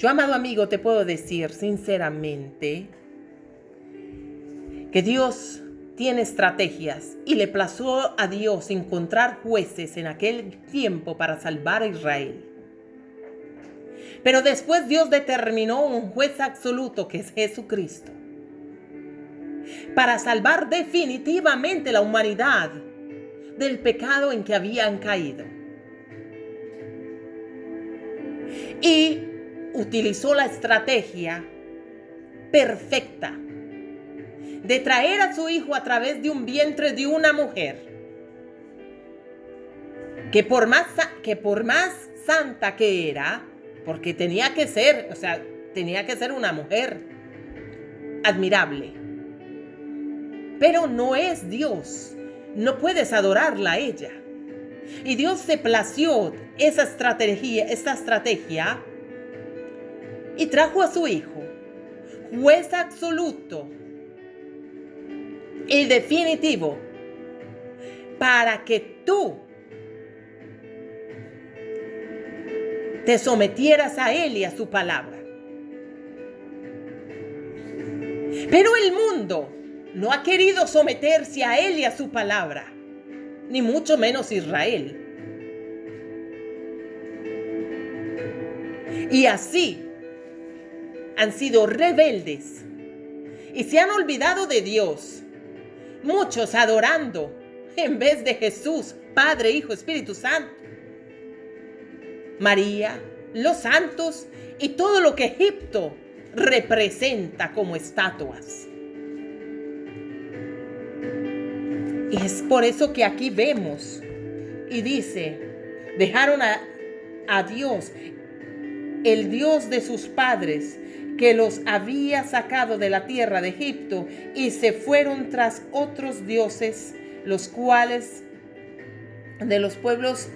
Yo, amado amigo, te puedo decir sinceramente que Dios tiene estrategias y le plació a Dios encontrar jueces en aquel tiempo para salvar a Israel. Pero después Dios determinó un juez absoluto, que es Jesucristo, para salvar definitivamente la humanidad del pecado en que habían caído. Y utilizó la estrategia perfecta de traer a su hijo a través de un vientre de una mujer que por más santa que era, porque tenía que ser una mujer admirable, pero no es Dios, no puedes adorarla a ella. Y Dios se plació esta estrategia y trajo a su hijo, juez absoluto y definitivo, para que tú te sometieras a él y a su palabra. Pero el mundo no ha querido someterse a él y a su palabra, ni mucho menos Israel. Y así han sido rebeldes y se han olvidado de Dios. Muchos adorando en vez de Jesús, Padre, Hijo, Espíritu Santo, María, los santos y todo lo que Egipto representa como estatuas. Y es por eso que aquí vemos y dice, dejaron a Dios, el Dios de sus padres, que los había sacado de la tierra de Egipto, y se fueron tras otros dioses, los cuales de los pueblos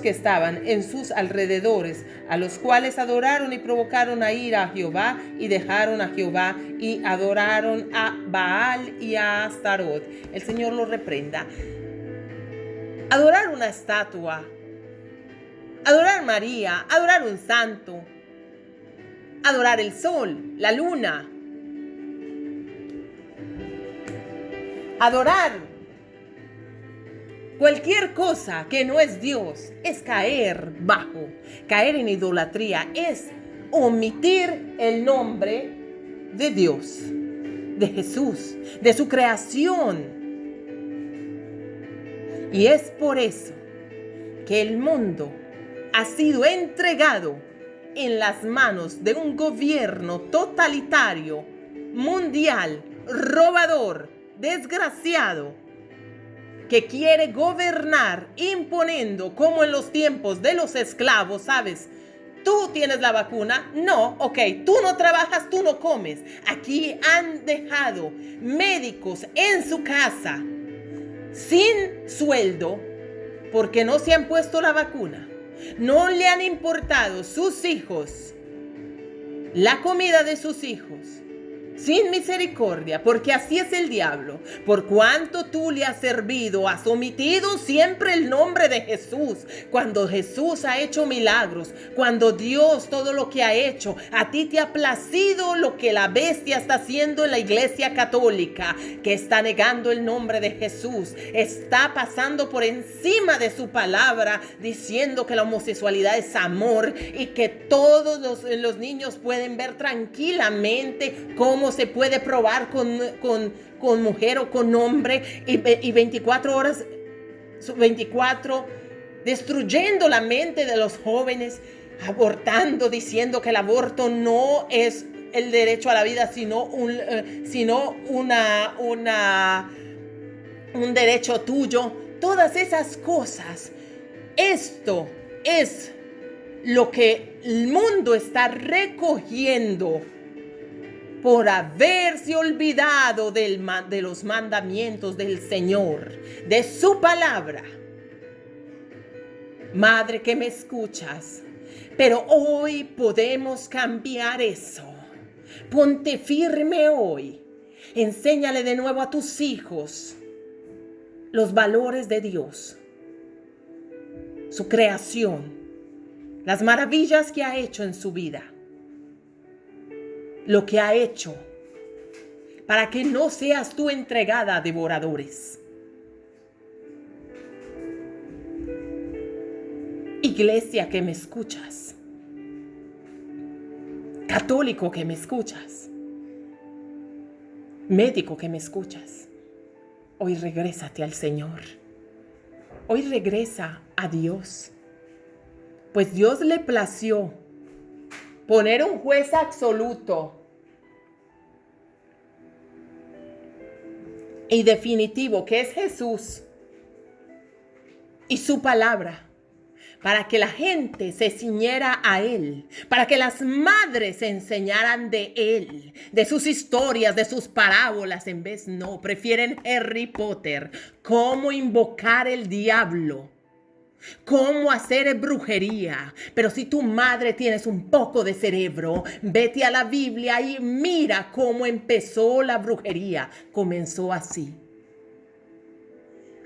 que estaban en sus alrededores, a los cuales adoraron y provocaron a ira a Jehová, y dejaron a Jehová y adoraron a Baal y a Astarot. El Señor los reprenda. Adorar una estatua, adorar a María, adorar un santo, adorar el sol, la luna, adorar cualquier cosa que no es Dios, es caer en idolatría, es omitir el nombre de Dios, de Jesús, de su creación. Y es por eso que el mundo ha sido entregado en las manos de un gobierno totalitario, mundial, robador, desgraciado, que quiere gobernar imponiendo, como en los tiempos de los esclavos, ¿sabes? Tú tienes la vacuna, no, ok, tú no trabajas, tú no comes. Aquí han dejado médicos en su casa sin sueldo porque no se han puesto la vacuna. No le han importado sus hijos, la comida de sus hijos, sin misericordia, porque así es el diablo. Por cuanto tú le has servido, has omitido siempre el nombre de Jesús. Cuando Jesús ha hecho milagros, cuando Dios todo lo que ha hecho, a ti te ha placido lo que la bestia está haciendo en la iglesia católica, que está negando el nombre de Jesús, está pasando por encima de su palabra, diciendo que la homosexualidad es amor y que todos los niños pueden ver tranquilamente cómo se puede probar con mujer o con hombre, y 24 horas, 24, destruyendo la mente de los jóvenes, abortando, diciendo que el aborto no es el derecho a la vida, sino un derecho tuyo. Todas esas cosas. Esto es lo que el mundo está recogiendo por haberse olvidado de los mandamientos del Señor, de su palabra. Madre que me escuchas, pero hoy podemos cambiar eso. Ponte firme hoy. Enséñale de nuevo a tus hijos los valores de Dios, su creación, las maravillas que ha hecho en su vida, lo que ha hecho para que no seas tú entregada a devoradores. Iglesia que me escuchas, católico que me escuchas, médico que me escuchas, hoy regrésate al Señor. Hoy regresa a Dios. Pues Dios le plació poner un juez absoluto y definitivo, que es Jesús y su palabra, para que la gente se ciñera a Él, para que las madres se enseñaran de Él, de sus historias, de sus parábolas. En vez no, prefieren Harry Potter, cómo invocar el diablo, cómo hacer brujería. Pero si tu madre tienes un poco de cerebro, vete a la Biblia y mira cómo empezó la brujería. Comenzó así,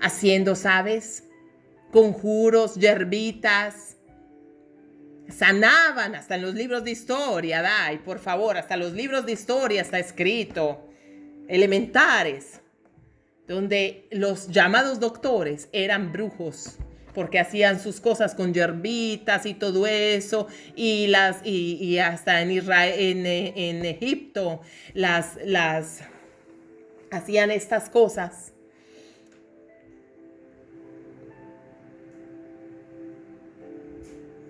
haciendo, ¿sabes?, conjuros, yerbitas. Sanaban hasta en los libros de historia, Dai, por favor, hasta los libros de historia está escrito, elementares, donde los llamados doctores eran brujos, porque hacían sus cosas con yerbitas y todo eso, y hasta en Israel, en Egipto, las hacían estas cosas.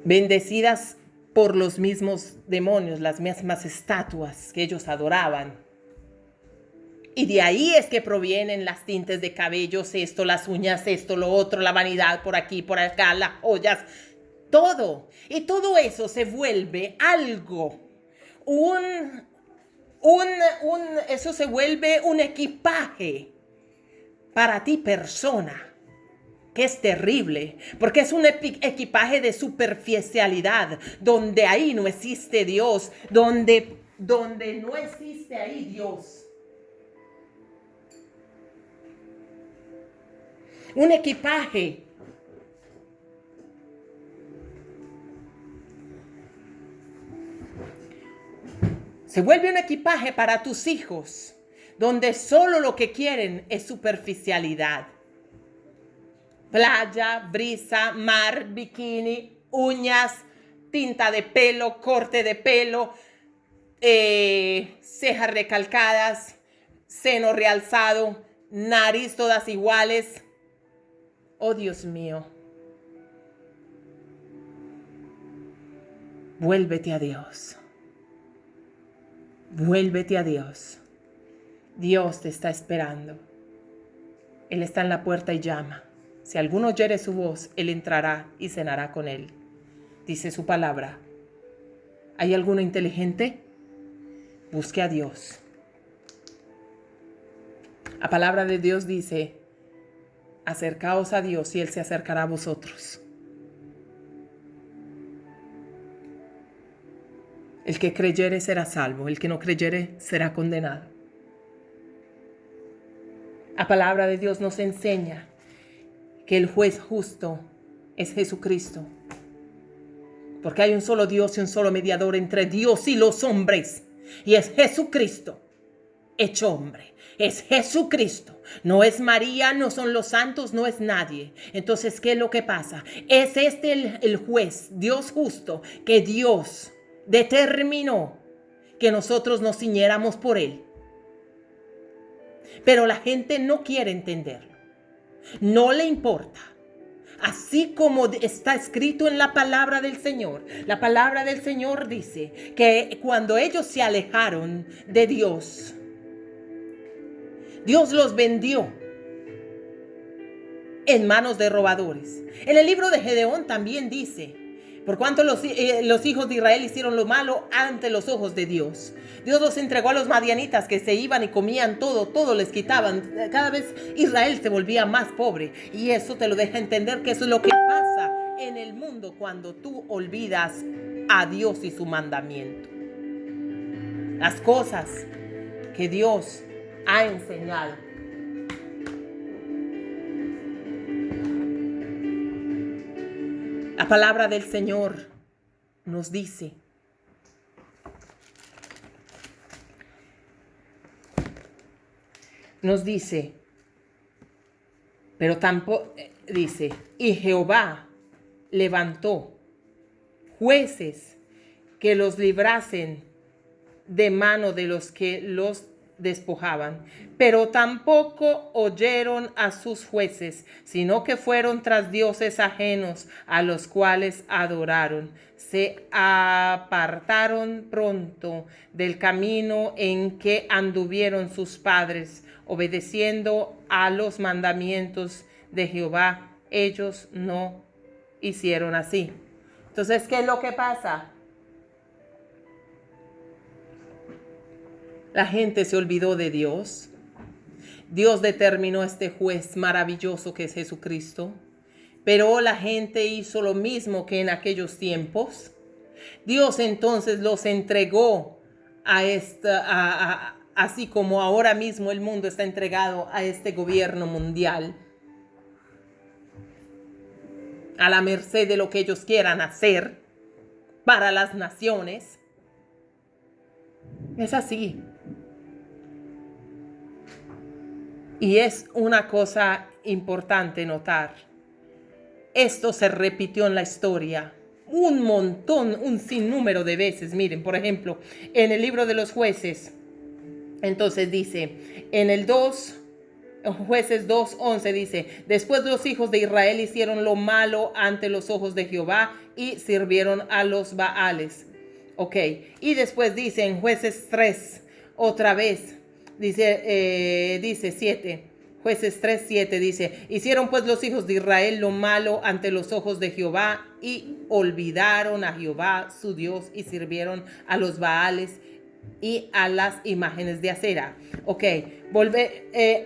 Bendecidas por los mismos demonios, las mismas estatuas que ellos adoraban. Y de ahí es que provienen las tintes de cabellos, esto, las uñas, esto, lo otro, la vanidad por aquí, por acá, las joyas, todo. Y todo eso se vuelve algo, eso se vuelve un equipaje para ti, persona, que es terrible, porque es un equipaje de superficialidad, donde ahí no existe Dios, donde no existe ahí Dios. Un equipaje se vuelve un equipaje para tus hijos, donde solo lo que quieren es superficialidad. Playa, brisa, mar, bikini, uñas, tinta de pelo, corte de pelo, cejas recalcadas, seno realzado, nariz todas iguales. Oh, Dios mío. Vuélvete a Dios. Vuélvete a Dios. Dios te está esperando. Él está en la puerta y llama. Si alguno oyere su voz, Él entrará y cenará con él. Dice su palabra. ¿Hay alguno inteligente? Busque a Dios. La palabra de Dios dice, acercaos a Dios y Él se acercará a vosotros. El que creyere será salvo, el que no creyere será condenado. La palabra de Dios nos enseña que el juez justo es Jesucristo. Porque hay un solo Dios y un solo mediador entre Dios y los hombres. Y es Jesucristo, hecho hombre. Es Jesucristo. No es María, no son los santos, no es nadie. Entonces, ¿qué es lo que pasa? Es el juez, Dios justo, que Dios determinó que nosotros nos ciñéramos por Él. Pero la gente no quiere entenderlo. No le importa. Así como está escrito en la palabra del Señor. La palabra del Señor dice que cuando ellos se alejaron de Dios, Dios los vendió en manos de robadores. En el libro de Gedeón también dice, por cuanto los hijos de Israel hicieron lo malo ante los ojos de Dios. Dios los entregó a los madianitas, que se iban y comían todo les quitaban. Cada vez Israel se volvía más pobre. Y eso te lo deja entender que eso es lo que pasa en el mundo cuando tú olvidas a Dios y su mandamiento. Las cosas que Dios ha enseñado. La palabra del Señor nos dice, pero tampoco, dice, y Jehová levantó jueces que los librasen de mano de los que los despojaban, pero tampoco oyeron a sus jueces, sino que fueron tras dioses ajenos a los cuales adoraron. Se apartaron pronto del camino en que anduvieron sus padres, obedeciendo a los mandamientos de Jehová. Ellos no hicieron así. Entonces, ¿qué es lo que pasa? La gente se olvidó de Dios. Dios determinó este juez maravilloso que es Jesucristo. Pero la gente hizo lo mismo que en aquellos tiempos. Dios entonces los entregó así como ahora mismo el mundo está entregado a este gobierno mundial, a la merced de lo que ellos quieran hacer para las naciones. Es así. Y es una cosa importante notar. Esto se repitió en la historia un montón, un sinnúmero de veces. Miren, por ejemplo, en el libro de los jueces, entonces dice, en el 2, Jueces 2:11 dice, después los hijos de Israel hicieron lo malo ante los ojos de Jehová y sirvieron a los Baales. Ok, y después dice en Jueces 3, otra vez, dice 7, Jueces 3:7 dice, hicieron pues los hijos de Israel lo malo ante los ojos de Jehová y olvidaron a Jehová su Dios y sirvieron a los Baales y a las imágenes de acera. Ok,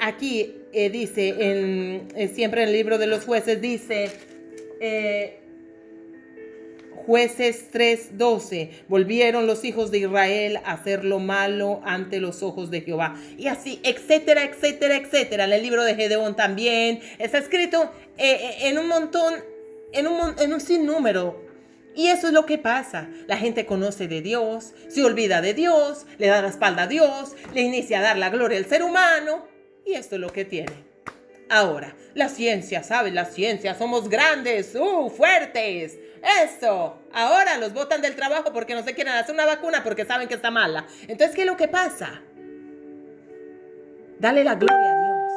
aquí dice, siempre en el libro de los jueces dice, Jueces 3:12, volvieron los hijos de Israel a hacer lo malo ante los ojos de Jehová. Y así, etcétera, etcétera, etcétera. En el libro de Gedeón también está escrito en un montón, en un sinnúmero. Y eso es lo que pasa. La gente conoce de Dios, se olvida de Dios, le da la espalda a Dios, le inicia a dar la gloria al ser humano. Y esto es lo que tiene. Ahora, la ciencia, ¿sabes? La ciencia, somos grandes, fuertes. Eso, ahora los botan del trabajo porque no se quieren hacer una vacuna porque saben que está mala. Entonces, ¿qué es lo que pasa? Dale la gloria a Dios.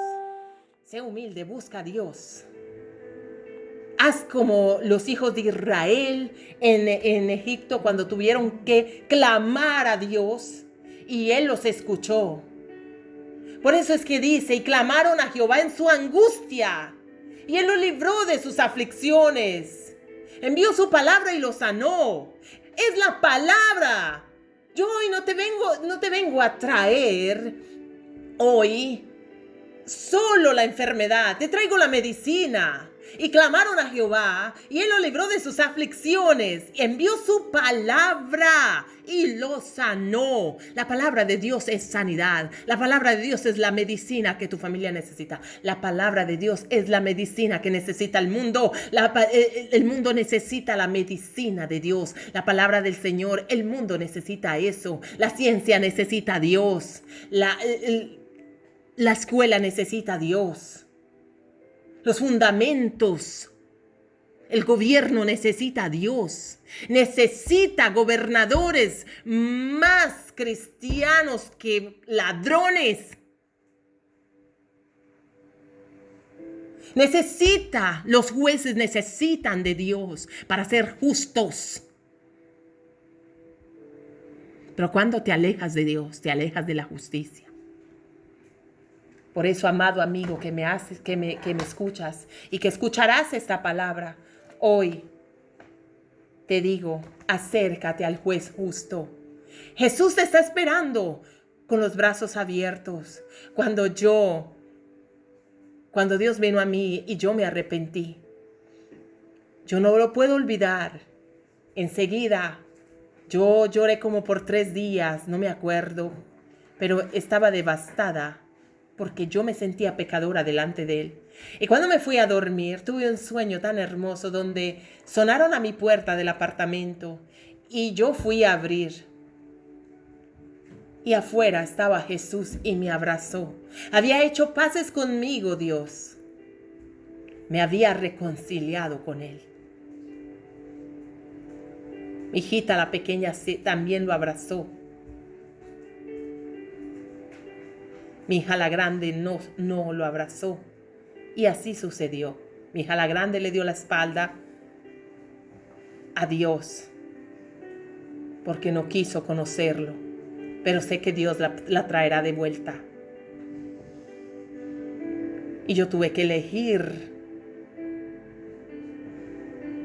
Sé humilde, busca a Dios. Haz como los hijos de Israel en Egipto cuando tuvieron que clamar a Dios y Él los escuchó. Por eso es que dice, y clamaron a Jehová en su angustia y Él los libró de sus aflicciones. Envió su palabra y los sanó. Es la palabra. Yo hoy no te vengo a traer hoy solo la enfermedad. Te traigo la medicina. Y clamaron a Jehová y Él los libró de sus aflicciones. Envió su palabra y los sanó. La palabra de Dios es sanidad. La palabra de Dios es la medicina que tu familia necesita. La palabra de Dios es la medicina que necesita el mundo. El mundo necesita la medicina de Dios. La palabra del Señor, el mundo necesita eso. La ciencia necesita a Dios. La escuela necesita a Dios. Los fundamentos. El gobierno necesita a Dios. Necesita gobernadores más cristianos que ladrones. Los jueces necesitan de Dios para ser justos. Pero cuando te alejas de Dios, te alejas de la justicia. Por eso, amado amigo, que me escuchas y que escucharás esta palabra, hoy te digo, acércate al juez justo. Jesús te está esperando con los brazos abiertos. Cuando Dios vino a mí y yo me arrepentí, yo no lo puedo olvidar. Enseguida, yo lloré como por 3 días, no me acuerdo, pero estaba devastada porque yo me sentía pecadora delante de Él. Y cuando me fui a dormir, tuve un sueño tan hermoso donde sonaron a mi puerta del apartamento Y yo fui a abrir. Y afuera estaba Jesús y me abrazó. Había hecho paces conmigo, Dios. Me había reconciliado con Él. Mi hijita, la pequeña, también lo abrazó. Mi hija, la grande, no lo abrazó. Y así sucedió. Mi hija, la grande, le dio la espalda a Dios porque no quiso conocerlo. Pero sé que Dios la traerá de vuelta. Y yo tuve que elegir.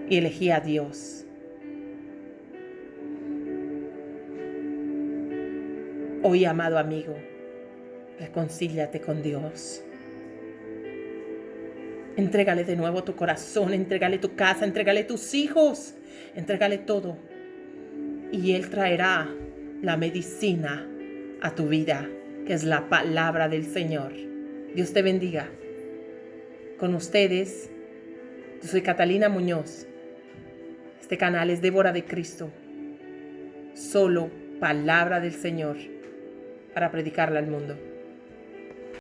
Y elegí a Dios. Hoy, amado amigo, reconcíliate con Dios. Entrégale de nuevo tu corazón, entrégale tu casa, entrégale tus hijos, entrégale todo. Y Él traerá la medicina a tu vida, que es la palabra del Señor. Dios te bendiga. Con ustedes, yo soy Catalina Muñoz. Este canal es Débora de Cristo. Solo palabra del Señor para predicarla al mundo.